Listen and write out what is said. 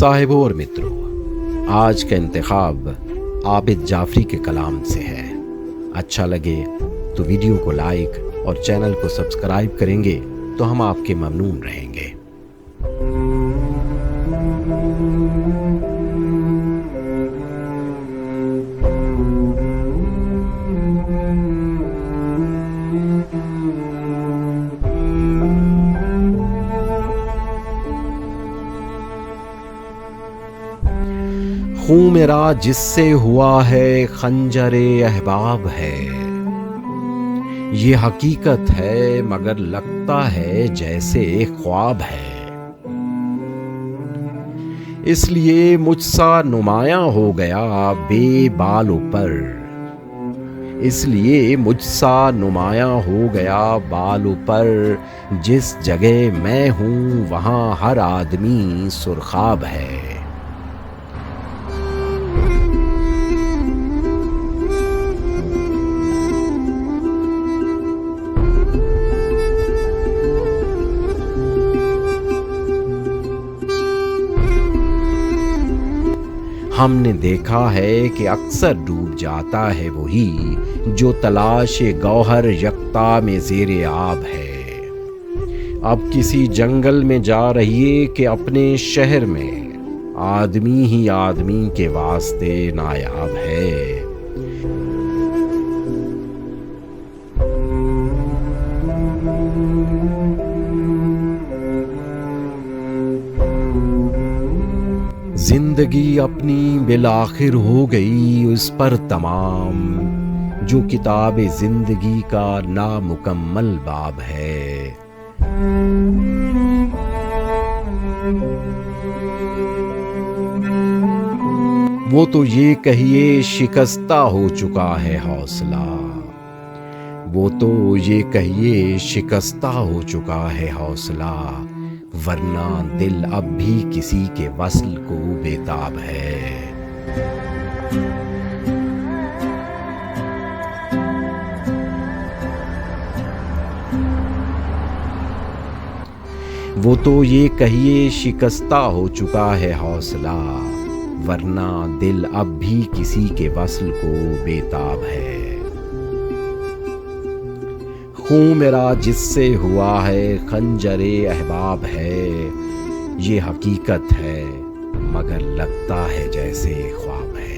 साहिबों और मित्रों, आज का इंतखाब आबिद जाफरी के कलाम से है। अच्छा लगे तो वीडियो को लाइक और चैनल को सब्सक्राइब करेंगे तो हम आपके ममनून रहेंगे। खून मेरा जिससे हुआ है खंजरे अहबाब है, ये हकीकत है मगर लगता है जैसे ख्वाब है। इसलिए मुझसा नुमायां हो गया बेबालों पर, इसलिए मुझसा नुमायां हो गया बालों पर। जिस जगह मैं हूँ वहाँ हर आदमी सुरखाब है। हमने देखा है कि अक्सर डूब जाता है वही जो तलाश गौहर यक्ता में ज़ेरे आब है। अब किसी जंगल में जा रहिए कि अपने शहर में आदमी ही आदमी के वास्ते नायाब है। जिंदगी अपनी बिलाखिर हो गई उस पर तमाम, जो किताब जिंदगी का नामुकम्मल बाब है। वो तो ये कहिए शिकस्ता हो चुका है हौसला, वो तो ये कहिए शिकस्ता हो चुका है हौसला, वरना दिल अब भी किसी के वस्ल को बेताब है। वो तो ये कहिए शिकस्ता हो चुका है हौसला, वरना दिल अब भी किसी के वस्ल को बेताब है। खून मेरा जिससे हुआ है खंजरे अहबाब है, ये हकीकत है मगर लगता है जैसे ख्वाब है।